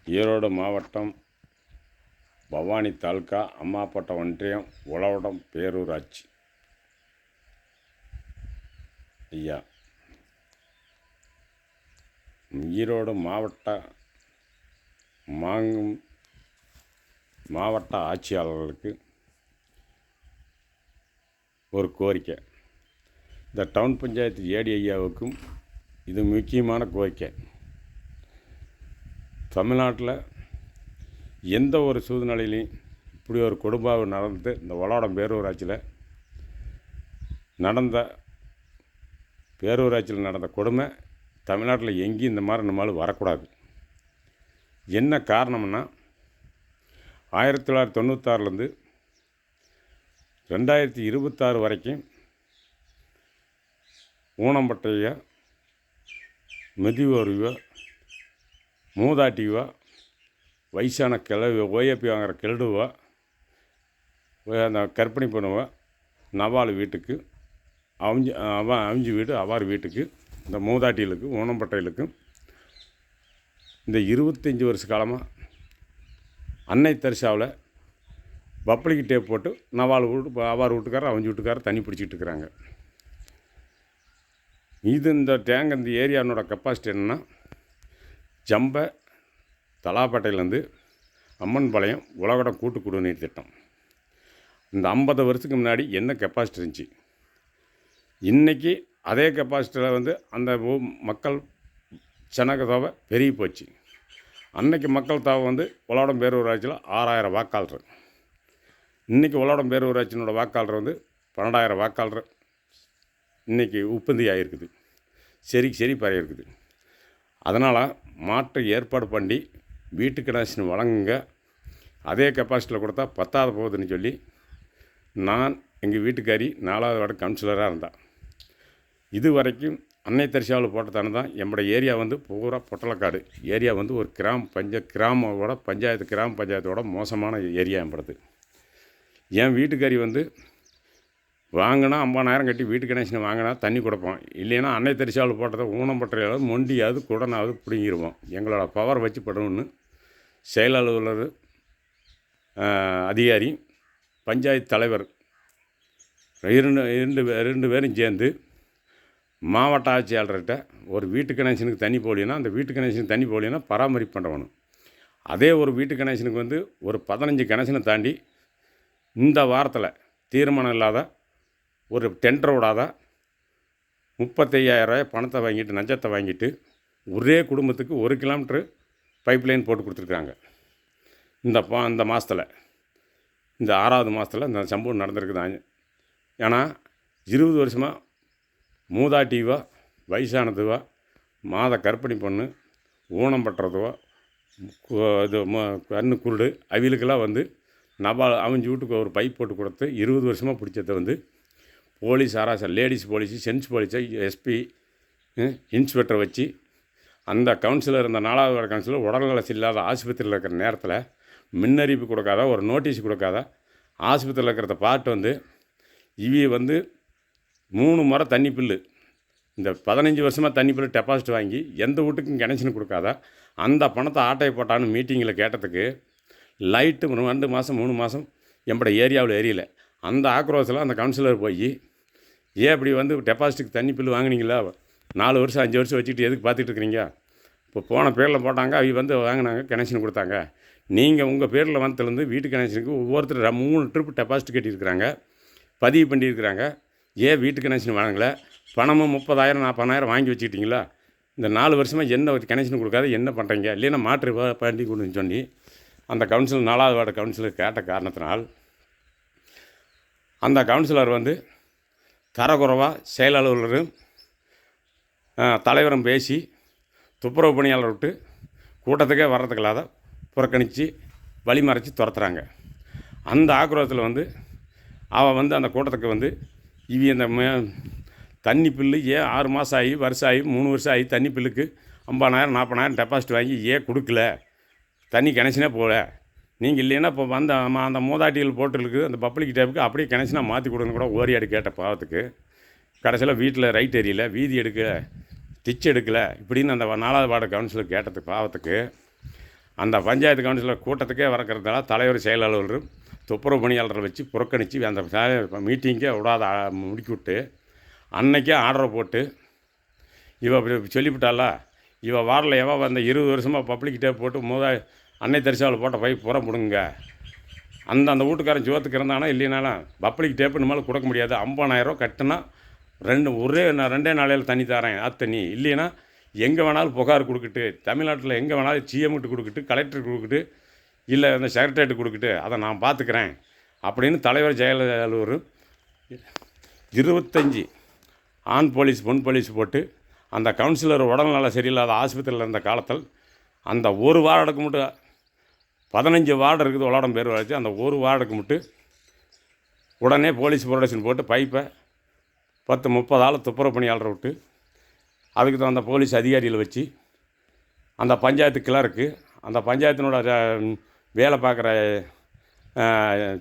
ஈரோடு மாவட்டம் பவானி தாலுக்கா அம்மாப்பேட்டை ஒன்றியம் உழவடம் பேரூராட்சி. ஐயா, ஈரோடு மாவட்ட ஆட்சியாளர்களுக்கு ஒரு கோரிக்கை. இந்த டவுன் பஞ்சாயத்து ஏடி ஐயாவுக்கும் இது முக்கியமான கோரிக்கை. தமிழ்நாட்டில் எந்த ஒரு சூழ்நிலையிலையும் இப்படி ஒரு கொடும்பாவு நடந்து இந்த உழவடம் பேரூராட்சியில் நடந்த கொடுமை தமிழ்நாட்டில் எங்கேயும் இந்த மாதிரி நம்மளால் வரக்கூடாது. என்ன காரணம்னா, 1996லேருந்து 2026 வரைக்கும் ஊனம்பட்டையோ, முதியோரையோ, மூதாட்டியோ, வயசான கிழவி, ஓஏபி வாங்குகிற கிழடுவோ, அந்த கர்ப்பிணி பண்ணுவோ, நவால் வீட்டுக்கு அவிஞ்சு வீடு அவார் வீட்டுக்கு, இந்த மூதாட்டிகளுக்கு ஊனம்பட்டைகளுக்கும் இந்த 25 வருஷ காலமாக அன்னை தரிசாவில் பப்ளிக் டேப் போட்டு நவால் வீட்டு அவார் வீட்டுக்காரர் அவிஞ்சு வீட்டுக்காரர் தண்ணி பிடிச்சிட்டு இருக்கிறாங்க. இந்த ஏரியானோட கெப்பாசிட்டி என்னென்னா, ஜம்பை தலாப்பேட்டையிலேருந்து அம்மன்பாளையம் உலகடம் கூட்டு குடிநீர் திட்டம். இந்த 50 வருஷத்துக்கு முன்னாடி என்ன கெப்பாசிட்டி இருந்துச்சு, இன்றைக்கி அதே கெப்பாசிட்டியில் அந்த மக்கள் தொகை பெருகி போச்சு. அன்றைக்கி மக்கள் தொகை உழவடம் பேரூராட்சியில் 6000 வாக்காளர். இன்றைக்கி உழவடம் பேரூராட்சியினோட வாக்காளர் 12,000 வாக்காளர் இன்றைக்கி உற்பத்தி ஆகிருக்குது, சரி பரவிருக்குது. அதனால் மாற்று ஏற்பாடு பண்ணி வீட்டு கனெக்ஷன் வழங்குங்க. அதே கெப்பாசிட்டியில் கொடுத்தா பத்தாத போகுதுன்னு சொல்லி நான் எங்கள் வீட்டுக்காரி 4வது வார்டு கவுன்சிலராக இருந்தான். இது வரைக்கும் அன்னை தரிசாவில் போட்டதானே தான் நம்முடைய ஏரியா பூரா பொட்டலக்காடு ஏரியா ஒரு கிராம பஞ்சாயத்தோட மோசமான ஏரியா என்பது. என் வீட்டுக்காரி வாங்கினா 50,000 கட்டி வீட்டு கனெக்ஷன் வாங்கினா தண்ணி கொடுப்போம். இல்லைன்னா அன்னை தரிசாவில் போட்டதை ஊனம்பட்டையாவது மொண்டியாவது குடனாவது பிடுங்கிடுவோம். எங்களோட பவர் வச்சு படணும்னு செயல் அலுவலர், அதிகாரி, பஞ்சாயத்து தலைவர் ரெண்டு பேரும் சேர்ந்து மாவட்ட ஆட்சியாளர்கிட்ட ஒரு வீட்டு கனெக்ஷனுக்கு தண்ணி போகலைன்னா அந்த வீட்டு கனெக்ஷனுக்கு தண்ணி போகலைன்னா பராமரிப்பு பண்ணணும். அதே ஒரு வீட்டு கனெக்ஷனுக்கு ஒரு 15 கனெக்ஷனை தாண்டி இந்த வாரத்தில் தீர்மானம் இல்லாத ஒரு டெண்டர் விடாத 35,000 பணத்தை வாங்கிட்டு நஞ்சத்தை வாங்கிட்டு ஒரே குடும்பத்துக்கு 1 கிலோமீட்ரு பைப் லைன் போட்டு கொடுத்துருக்காங்க. இந்த மாதத்தில், இந்த 6வது மாதத்தில் இந்த சம்பவம் நடந்திருக்குதாங்க. ஏன்னா 20 வருஷமாக மூதாட்டிவோ, வயசானதுவோ, மாத கர்ப்பிணி பொண்ணு, ஊனம் பட்டுறதுவோ, கண்ணு குருடு அவங்களுக்கெல்லாம் நபால் அவிஞ்சு வீட்டுக்கு ஒரு பைப் போட்டு கொடுத்து 20 வருஷமாக பிடிச்சதை போலீஸ் லேடிஸ் போலீஸு, ஜென்ஸ் போலீஸை, எஸ்பி, இன்ஸ்பெக்டரை வச்சு அந்த கவுன்சிலர், இந்த 4வது வார்டு கவுன்சிலர் உடல்நலம் இல்லாத ஆஸ்பத்திரியில் இருக்கிற நேரத்தில் முன்னறிவிப்பு கொடுக்காத, ஒரு நோட்டீஸ் கொடுக்காத ஆஸ்பத்திரியில் இருக்கிறத பார்த்து இவ 3 முறை தண்ணி பில்லு, இந்த 15 வருஷமாக தண்ணி பில்லு டெபாசிட் வாங்கி எந்த வீட்டுக்கும் கனெக்ஷன் கொடுக்காத அந்த பணத்தை ஆட்டையை போட்டான்னு மீட்டிங்கில் கேட்டதுக்கு லைட்டு 2 மாதம் 3 மாதம் நம்மட ஏரியாவில் எரியலை. அந்த ஆக்ரோஷத்தில் அந்த கவுன்சிலர் போய், ஏன் இப்படி டெபாசிட்டுக்கு தண்ணி பில்லு வாங்கினீங்களா, 4 வருஷம் 5 வருஷம் வச்சுக்கிட்டு எதுக்கு பார்த்துட்டு இருக்கிறீங்க, இப்போ போன பேரில் போட்டாங்க, அவங்க வாங்கினாங்க, கனெக்ஷன் கொடுத்தாங்க, நீங்கள் உங்கள் பேரில் வந்ததுலேருந்து வீட்டு கனெக்ஷனுக்கு ஒவ்வொருத்தர் 3 ட்ரிப் டெபாசிட் கட்டியிருக்கிறாங்க, பதிவு பண்ணியிருக்கிறாங்க, ஏன் வீட்டு கனெக்ஷன் வாங்கலை, பணமும் 30,000 40,000 வாங்கி வச்சுக்கிட்டிங்களா, இந்த 4 வருஷமாக என்ன கனெக்ஷன் கொடுக்காத என்ன பண்ணுறீங்க, இல்லைன்னா மாற்று பண்ணி கொடுன்னு சொல்லி அந்த கவுன்சிலர் 4வது வார்டு கவுன்சிலர் கேட்ட காரணத்தினால் அந்த கவுன்சிலர் தரக்குறைவாக செயல் அலுவலரும் தலைவரும் பேசி துப்புரவு பணியாளர் விட்டு கூட்டத்துக்கே வர்றதுக்கு இல்லாத புறக்கணித்து வழிமறைச்சி துரத்துறாங்க. அந்த ஆக்ரோஷத்தில் அவன் அந்த கூட்டத்துக்கு இந்த தண்ணி பில்லு ஏன் 6 மாதம் ஆகி, வருஷம் ஆகி, 3 வருஷம் ஆகி தண்ணி பில்லுக்கு 50,000 40,000 டெபாசிட் வாங்கி ஏன் கொடுக்கல, தண்ணி கனெக்ஷனே போகல, நீங்கள் இல்லைன்னா இப்போ அந்த மூதாட்டிகள் போட்டுருக்கு அந்த பப்ளிக் டேப்புக்கு அப்படியே கனெக்ஷனாக மாற்றி கொடுங்க கூட ஓரியாடு கேட்ட பாவத்துக்கு கடைசியில் வீட்டில் ரைட் ஏரியல, வீதி எடுக்கலை, டிச் எடுக்கலை, இப்படின்னு அந்த 4வது வார்டு கவுன்சிலர் கேட்டதுக்கு பாவத்துக்கு அந்த பஞ்சாயத்து கவுன்சிலர் கூட்டத்துக்கே வரக்கிறதுனால தலைவர் செயலாளர் துப்புரவு பணியாளரை வச்சு புறக்கணித்து அந்த மீட்டிங்கே விடாத முடுக்கி விட்டு அன்னைக்கே ஆர்டரை போட்டு சொல்லிவிட்டாளா வாரில் அந்த 20 வருஷமாக பப்ளிக் டேப் போட்டு அன்னை தரிசாவில் போட்ட பைப் புறம் பிடுங்க. அந்த வீட்டுக்காரன் ஜோத்துக்கு இருந்தானா இல்லைனாலும் பப்ளிக் டேப்பு நம்மளால் கொடுக்க முடியாது. 50,000 கட்டினா ரெண்டே நாளையில் தண்ணி தரேன் தண்ணி இல்லைன்னா எங்கே வேணாலும் புகார் கொடுக்கிட்டு தமிழ்நாட்டில் எங்கே வேணாலும் சிஎம்கிட்ட கொடுக்கிட்டு கலெக்டருக்கு கொடுக்கிட்டு இல்லை அந்த செக்ரட்டரியேட்டு கொடுக்கிட்டு அதை நான் பார்த்துக்கிறேன் அப்படின்னு தலைவர் ஜெயலலிதா 25 ஆண் போலீஸ் பொன் போலீஸ் போட்டு அந்த கவுன்சிலர் உடல்நல சரியில்லாத ஆஸ்பத்திரியில் இருந்த காலத்தில் அந்த ஒரு வார்டுக்கு மட்டும் 15 வார்டு இருக்குது உலகம் பேர் வச்சு அந்த ஒரு வார்டுக்கு மட்டும் உடனே போலீஸ் ப்ரொடக்ஷன் போட்டு பைப்பை 10-30 ஆள் துப்புரவு பணியாளரை விட்டு அதுக்கு தான் அந்த போலீஸ் அதிகாரிகளை வச்சு அந்த பஞ்சாயத்து கிளர்க்கு அந்த பஞ்சாயத்தினோட வேலை பார்க்குற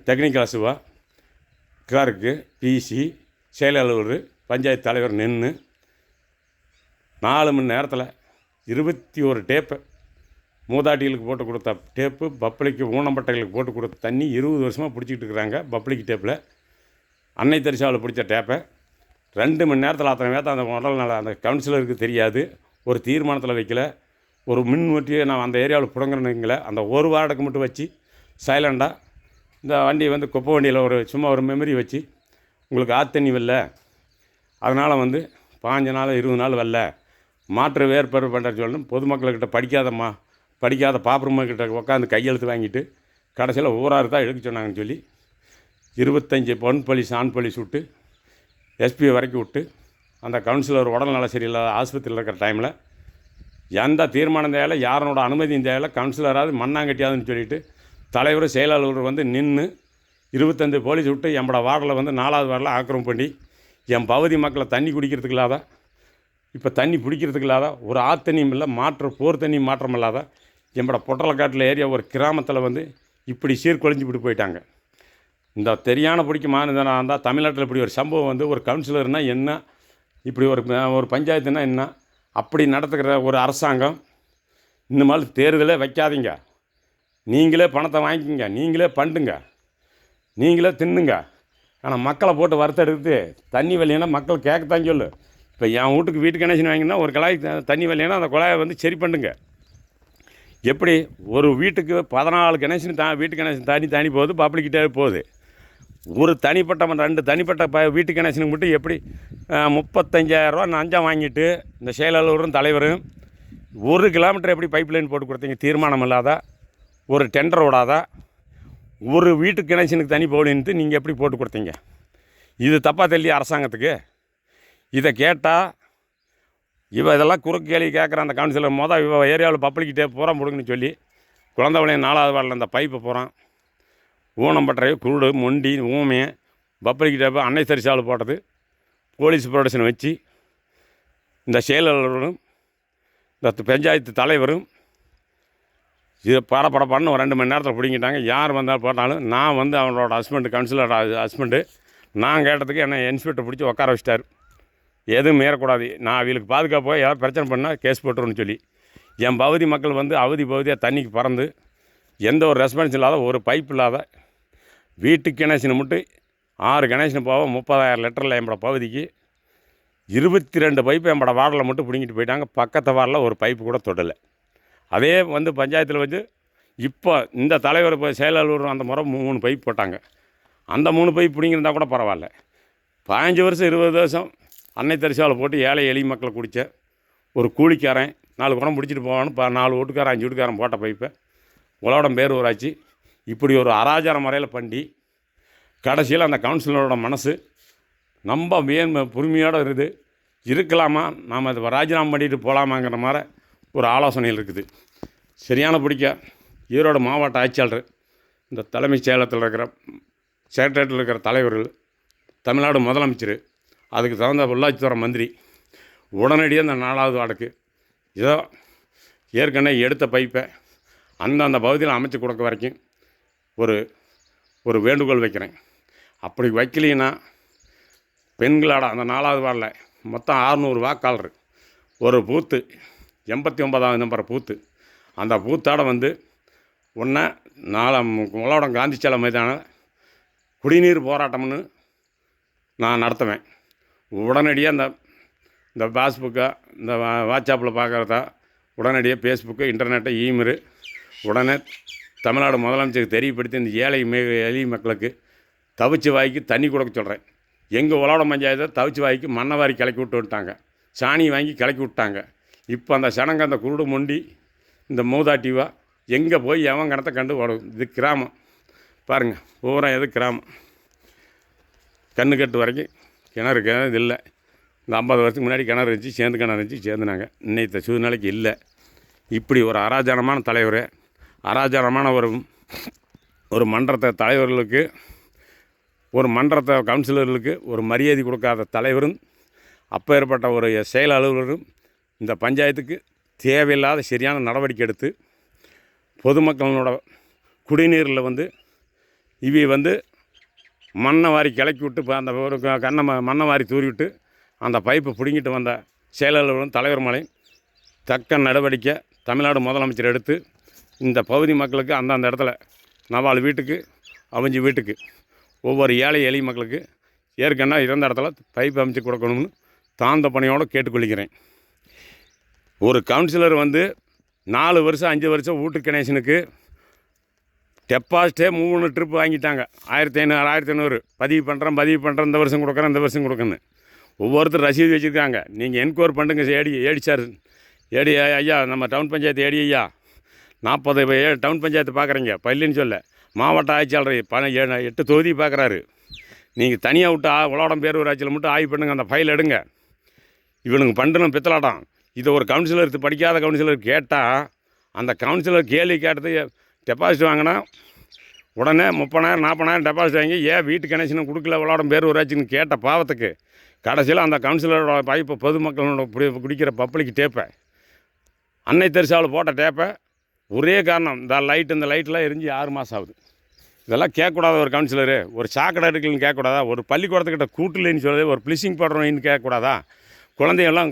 டெக்னிக்கல் அசுவா கிளர்க்கு பிசி செயலாளர் பஞ்சாயத்து தலைவர் நின்று 4 மணி நேரத்தில் 21 டேப்பு மூதாட்டிகளுக்கு போட்டு கொடுத்த டேப்பு பப்ளிக்கு ஊனம்பட்டைகளுக்கு போட்டு கொடுத்த தண்ணி 20 வருஷமாக பிடிச்சிக்கிட்டு இருக்கிறாங்க. பப்ளிக் டேப்பில் அன்னை தரிசாவில் பிடிச்ச டேப்பை 2 மணி நேரத்தில் அத்தனை பேர்த்த அந்த உடல்நல அந்த கவுன்சிலருக்கு தெரியாது. ஒரு தீர்மானத்தில் வைக்கல. ஒரு மின் ஊட்டியை நான் அந்த ஏரியாவில் புடங்குறேனுங்கள அந்த ஒரு வார்டுக்கு மட்டும் வச்சு சைலண்டாக இந்த வண்டி குப்பை வண்டியில் சும்மா ஒரு மெமரி வச்சு உங்களுக்கு ஆத்தண்ணி வரல அதனால் 15 நாள் 20 நாள் வரல மாற்று வேறுபாடு பண்ணுற சொல்லணும் பொதுமக்கள்கிட்ட படிக்காத பாப்பரம்கிட்ட உட்காந்து கையெழுத்து வாங்கிட்டு கடைசியில் ஊராறு தான் எடுக்க சொன்னாங்கன்னு சொல்லி 25 பொன் போலீஸ் ஆண் போலீஸ் விட்டு எஸ்பி வரைக்கும் விட்டு அந்த கவுன்சிலர் உடல்நல சரியில்லாத ஆஸ்பத்திரியில் இருக்கிற டைமில் எந்த தீர்மானம் தேவையில்லை யாரோட அனுமதியும் தேவையில்லை கவுன்சிலராவது மண்ணாங்கட்டியாதுன்னு சொல்லிவிட்டு தலைவர் செயலாளர் நின்று 25 போலீஸ் விட்டு எம்பட வார்டில் 4வது வார்டில் ஆக்கிரமம் பண்ணி என் பகுதி மக்களை தண்ணி குடிக்கிறதுக்கு இல்லாத இப்போ தண்ணி பிடிக்கிறதுக்கு இல்லாத ஒரு ஆத்தண்ணியும் இல்லை போர் தண்ணி மாற்றம் இல்லாத எம்பட பொட்டலக்காட்டில் ஏரியா ஒரு கிராமத்தில் இப்படி சீர்குலைஞ்சிவிட்டு போயிட்டாங்க. இந்த தெரியான பிடிக்க மாநிலனாக இருந்தால் தமிழ்நாட்டில் இப்படி ஒரு சம்பவம் ஒரு கவுன்சிலர்னால் என்ன இப்படி ஒரு பஞ்சாயத்துனா என்ன அப்படி நடத்துக்கிற ஒரு அரசாங்கம் இந்த மாதிரி தேர்தலே வைக்காதீங்க. நீங்களே பணத்தை வாங்கிக்கிங்க, நீங்களே பண்ணுங்க, நீங்களே தின்னுங்க. ஆனால் மக்களை போட்டு வறுத்தெடுத்து தண்ணி வரலைன்னா மக்கள் கேட்கத்தான் சொல்லு. இப்போ என் வீட்டு கனெக்ஷன் வாங்கினா ஒரு குழாய் தண்ணி வரலைன்னா அந்த குழாயை சரி பண்ணுங்க. எப்படி ஒரு வீட்டுக்கு 14 கனெக்ஷன் வீட்டு கனெக்ஷன் தண்ணி போகுது பப்ளிக்கிட்டே போகுது. ஒரு தனிப்பட்ட 2 தனிப்பட்ட வீட்டு கனெக்ஷனுக்கு மட்டும் எப்படி 35,000 ரூபா லஞ்சம் வாங்கிட்டு இந்த செயலாளரும் தலைவரும் 1 கிலோமீட்டர் எப்படி பைப் லைன் போட்டு கொடுத்தீங்க? தீர்மானம் இல்லாத ஒரு டெண்டர் விடாத ஒரு வீட்டு கனெக்ஷனுக்கு தண்ணி போகலன்ட்டு நீங்கள் எப்படி போட்டு கொடுத்தீங்க? இது தப்பாக தெரியல அரசாங்கத்துக்கு. இதை கேட்டால் இதெல்லாம் குறுக்கு கேள்வி கேட்குற அந்த கவுன்சிலர் ஏரியாவில் பப்ளிக் டேப் பூரா முடுங்கன்னு சொல்லி குழந்தைவளையம் 4வது வார்டில் அந்த பைப்பை போகிறான் ஊனம்பட்டறை குருடு மொண்டி ஊமையை பப்ளிக் டேப்பு அன்னை தரிசாவில் போட்டது போலீஸ் ப்ரொடக்ஷன் வச்சு இந்த செயலாளரும் இந்த பஞ்சாயத்து தலைவரும் இது படப்படப்படன்னு ஒரு 2 மணி நேரத்தில் பிடிங்கிட்டாங்க. யார் வந்தால் போட்டாலும் நான் அவனோட கவுன்சிலர் ஹஸ்பண்டு நான் கேட்டதுக்கு என்னை இன்ஸ்பெக்டர் பிடிச்சி உட்கார வச்சிட்டார். எதுவும் மீறக்கூடாது, நான் அவங்களுக்கு பாதுகாப்பாக ஏதாவது பிரச்சனை பண்ணால் கேஸ் போட்டுருன்னு சொல்லி என் பகுதி மக்கள் அவதி பகுதியாக தண்ணிக்கு பறந்து எந்த ஒரு ரெஸ்பான்ஸ் இல்லாத ஒரு பைப் இல்லாத வீட்டுக்கு கனெக்ஷன் மட்டும் 6 கனெக்ஷன் போக 30,000 லிட்டரில் எம்பட பகுதிக்கு 22 பைப்பு எம்பட வார்டில் மட்டும் பிடிங்கிட்டு போயிட்டாங்க. பக்கத்து வார்டில் ஒரு பைப்பு கூட தொடலை. அதே பஞ்சாயத்தில் இப்போ இந்த தலைவர் செயலாளர் அந்த முறை 3 பைப் போட்டாங்க. அந்த 3 பைப் பிடிங்கிருந்தால் கூட பரவாயில்ல. 15 வருஷம் 20 வருஷம் அன்னை தரிசாவில் போட்டு ஏழை எளிய மக்களை குடித்த ஒரு கூலிக்காரன் 4 குடம் பிடிச்சிட்டு போவான்னு 4 வீட்டுக்காரன் 5 வீட்டுக்காரன் போட்ட பைப்பை உலகம் பேர் ஊராட்சி இப்படி ஒரு அராஜார முறையில் பண்ணி கடைசியில் அந்த கவுன்சிலரோட மனசு நம்ம பொறுமையோடு இருக்கலாமா நாம் அதை ராஜினாமா பண்ணிட்டு போகலாமாங்கிற மாதிரி ஒரு ஆலோசனையில் இருக்குது. சரியான பிடிக்க ஈரோடு மாவட்ட ஆட்சியாளர் இந்த தலைமைச் செயலகத்தில் இருக்கிற செக்ரட்டரியேட்டில் இருக்கிற தலைவர்கள் தமிழ்நாடு முதலமைச்சர் அதுக்கு தகுந்த உள்ளாட்சித்துறை மந்திரி உடனடியாக இந்த 4வது வார்டுக்கு ஏதோ ஏற்கனவே எடுத்த பைப்பை அந்த பகுதியில் அமைச்சு கொடுக்க வரைக்கும் ஒரு வேண்டுகோள் வைக்கிறேன். அப்படி வைக்கலைன்னா பெண்களோட அந்த 4வது வார்டில் மொத்தம் 600 வாக்காளர் ஒரு பூத்து 89வது நம்பர் பூத்து அந்த பூத்தாட ஒன்று உலகம் காந்தி சிலை மைதானம் குடிநீர் போராட்டம்னு நான் நடத்துவேன். உடனடியாக இந்த பாஸ்புக்கை இந்த வாட்ஸ்அப்பில் பார்க்குறதா உடனடியாக ஃபேஸ்புக்கு இன்டர்நெட்டை இமெயில் உடனே தமிழ்நாடு முதலமைச்சருக்கு தெரியப்படுத்தி இந்த எளிய மக்களுக்கு தவிச்சு வாய்க்கு தண்ணி கொடுக்க சொல்கிறேன். எங்கள் உலகம் பஞ்சாயத்தை தவிச்சு வாய்க்கு மண்ணை வாரி கிளக்கி விட்டாங்க, சாணி வாங்கி கிளக்கி விட்டாங்க. இப்போ அந்த சனங்க அந்த குருடு மொண்டி இந்த மூதாட்டிவா எங்கே போய் எவன் கிணத்தை கண்டு ஓடும். இது கிராமம் பாருங்கள், பூரா எது கிராமம். கண்ணு கட்டு வரைக்கும் கிணறு இது இல்லை. இந்த 50 வருஷத்துக்கு முன்னாடி கிணறு இருந்துச்சு, கிணறு இருந்துச்சு, சேர்ந்துனாங்க. இன்னைக்கு சூழ்நிலைக்கு இல்லை. இப்படி ஒரு அராஜகமான தலைவர், அராஜகமான ஒரு மன்றத்தை தலைவர்களுக்கு, ஒரு மன்றத்தை கவுன்சிலர்களுக்கு ஒரு மரியாதை கொடுக்காத தலைவரும் அப்பேற்பட்ட ஒரு செயல் அலுவலரும் இந்த பஞ்சாயத்துக்கு தேவையில்லாத சரியான நடவடிக்கை எடுத்து பொதுமக்களோட குடிநீரில் மண்ணை வாரி கிளக்கி விட்டு இப்போ அந்த ஒரு மண்ணை வாரி தூரி விட்டு அந்த பைப்பை பிடுங்கிட்டு வந்த செயலாளர்களும் தலைவர் மேலே தக்க நடவடிக்கை தமிழ்நாடு முதலமைச்சர் எடுத்து இந்த பகுதி மக்களுக்கு அந்தந்த இடத்துல 4 வீட்டுக்கு 5 வீட்டுக்கு ஒவ்வொரு எளிய மக்களுக்கு ஏற்கனவே இறந்த இடத்துல பைப் அமைச்சு கொடுக்கணும்னு தாழ்ந்த பணியோடு கேட்டுக்கொள்கிறேன். ஒரு கவுன்சிலர் 4 வருஷம் 5 வருஷம் வீட்டு கனெக்ஷனுக்கு டெபாசிட்டே 3 ட்ரிப் வாங்கிட்டாங்க. 1500 பதிவு பண்ணுறேன் இந்த வருஷம் கொடுக்குறேன்னு ஒவ்வொருத்தர் ரசீது வச்சுருக்காங்க. நீங்கள் என்கொயர் பண்ணுங்க ஏடி சார், ஏடி ஐயா, நம்ம டவுன் பஞ்சாயத்து ஏடி ஐயா 40 டவுன் பஞ்சாயத்து பார்க்குறீங்க பள்ளின்னு சொல்ல மாவட்ட ஆட்சியாளர் 8 தொகுதி பார்க்குறாரு. நீங்கள் தனியாக விட்டு உலகம் பேரூராட்சியில் மட்டும் ஆய்வு பண்ணுங்கள், அந்த ஃபைல் எடுங்க. இவனுங்க பண்ணுறணும் பித்தலாட்டம். இதை ஒரு கவுன்சிலர் படிக்காத கவுன்சிலர் கேட்டால் அந்த கவுன்சிலர் கேள்வி கேட்டது டெபாசிட் வாங்கினா உடனே 30,000 40,000 டெபாசிட் வாங்கி ஏன் வீட்டு கனெக்ஷனும் கொடுக்கல உலகம் பேரூராட்சின்னு கேட்ட பாவத்துக்கு கடைசியில் அந்த கவுன்சிலரோட பைப்பை பொதுமக்களோட குடிக்கிற பப்ளிக் டேப்பை அன்னை தெருசாவில் போட்ட டேப்பை ஒரே காரணம் இந்த லைட்டெலாம் எரிஞ்சு 6 மாதம் ஆகுது. இதெல்லாம் கேட்கக்கூடாத ஒரு கவுன்சிலரு. ஒரு சாக்கடை எடுக்கலன்னு கேட்கக்கூடாதா? ஒரு பள்ளிக்கூடத்துக்கிட்ட கூட்டுலன்னு சொல்லி ஒரு ப்ளீச்சிங் பவுடர்னு கேட்கக்கூடாதா? குழந்தையெல்லாம்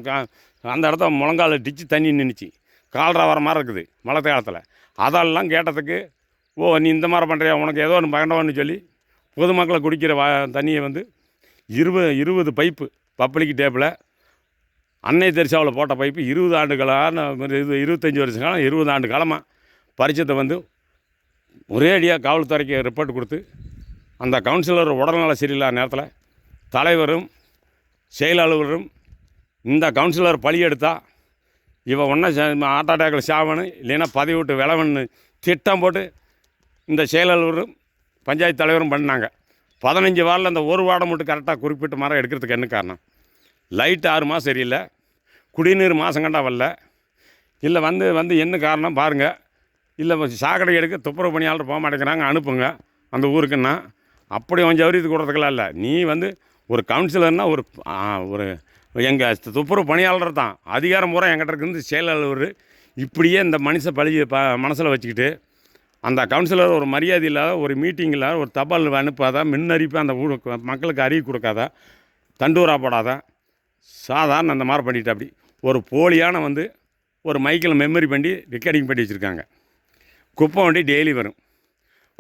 அந்த இடத்த முழங்கால டிச்சு தண்ணி நின்றுச்சு, கால்ரா வர மாதிரி இருக்குது மழை காலத்தில். அதெல்லாம் கேட்டதுக்கு நீ இந்த மாதிரி பண்ணுறியா, உனக்கு ஏதோ ஒன்று வேண்டாம்னு சொல்லி பொதுமக்களை குடிக்கிற தண்ணியை 20 பைப்பு பப்ளிக் டேப்பில் அன்னை தெருசாவில் போட்ட பைப்பு 20 ஆண்டுகளான 25 வருஷ காலம் 20 ஆண்டு காலமாக பரிச்சத்தை ஒரேடியாக காவல்துறைக்கு ரிப்போர்ட் கொடுத்து அந்த கவுன்சிலர் உடல்நல சரியில்லாத நேரத்தில் தலைவரும் செயலாளரும் இந்த கவுன்சிலர் பழி எடுத்தால் இவன் ஒன்றும் ஹார்ட் அட்டாக்கில் சாவணும் இல்லைன்னா பதவி விட்டு விளவன்னு திட்டம் போட்டு இந்த செயலாளரும் பஞ்சாயத்து தலைவரும் பண்ணாங்க. 15 வாரில் அந்த ஒரு வார்டை மட்டும் கரெக்டாக குறிப்பிட்ட மரம் எடுக்கிறதுக்கு என்ன காரணம்? லைட்டு 6 மாதம் சரியில்லை, குடிநீர் மாதம் கண்டா வரல, இல்லை என்ன காரணம் பாருங்கள். இல்லை சாக்கடை எடுக்க துப்புரவு பணியாளர் போக மாட்டேங்கிறாங்க, அனுப்புங்க அந்த ஊருக்குன்னா. அப்படி கொஞ்சம் சௌரியத்துக்கு கொடுறதுக்கெல்லாம் இல்லை. நீ ஒரு கவுன்சிலர்னால் ஒரு எங்கள் துப்புரவு பணியாளர் தான் அதிகாரம் பூரா என்கிட்ட இருக்குது செயலாளர். இப்படியே இந்த மனசில் வச்சுக்கிட்டு அந்த கவுன்சிலர் ஒரு மரியாதை இல்லாத ஒரு மீட்டிங் இல்லாத ஒரு தபால் அனுப்பாதா, மின்னறிப்பு அந்த மக்களுக்கு அறிவு கொடுக்காதா, தண்டூரா போடாதா, சாதாரண அந்த மாதிரி பண்ணிட்டு அப்படி ஒரு போலியான ஒரு மைக்கில் மெமரி பண்ணி ரெக்கார்டிங் பண்ணி வச்சுருக்காங்க. குப்பை வண்டி டெய்லி வரும்.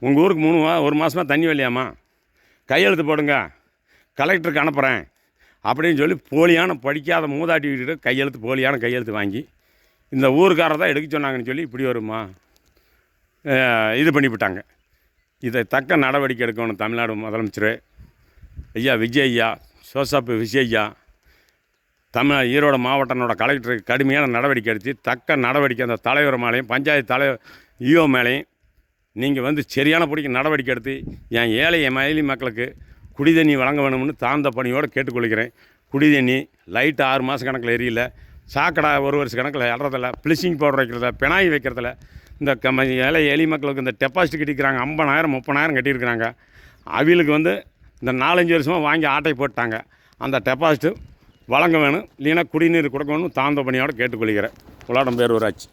உங்கள் ஊருக்கு 1 மாதமாக தண்ணி வரலையாம்மா, கையெழுத்து போடுங்க, கலெக்டருக்கு அனுப்புகிறேன் அப்படின்னு சொல்லி போலியான படிக்காத மூதாட்டி வீட்டுக்கிட்ட போலியான கையெழுத்து வாங்கி இந்த ஊருக்காரர் தான் எடுக்க சொன்னாங்கன்னு சொல்லி இப்படி வருமா இது பண்ணிவிட்டாங்க. இதை தக்க நடவடிக்கை எடுக்கணும் தமிழ்நாடு முதலமைச்சர் ஐயா விஜய் ஐயா, சோசாப்பு விஜய் ஐயா, ஈரோடு மாவட்டனோட கலெக்டருக்கு கடுமையான நடவடிக்கை எடுத்து தக்க நடவடிக்கை அந்த தலைவர் மேலேயும் பஞ்சாயத்து தலைவர் இஓ மேலேயும் நீங்கள் சரியான பிடிக்க நடவடிக்கை எடுத்து என் எளிய மக்களுக்கு குடிதண்ணி வழங்க வேணும்னு தாழ்ந்த பணியோடு கேட்டுக்கொள்கிறேன். குடிதண்ணி லைட்டு 6 மாதம் கணக்கில் எரியல, சாக்கடை 1 வருஷ கணக்கில் இடுறதில்ல, ப்ளீச்சிங் பவுடர் வைக்கிறதில்ல, பிணாய் வைக்கிறதில்ல. இந்த எளிய மக்களுக்கு இந்த டெபாசிட் கட்டிக்கிறாங்க, 50,000 30,000 கட்டியிருக்கிறாங்க. அவங்களுக்கு இந்த 4-5 வருஷமாக வாங்கி ஆட்டை போட்டாங்க. அந்த டெபாசிட்டு வழங்க வேணும், இல்லைன்னா குடிநீர் கொடுக்க வேணும் தாழ்ந்த பணியோடு கேட்டுக்கொள்கிறேன். உலகம் பேரூராட்சி.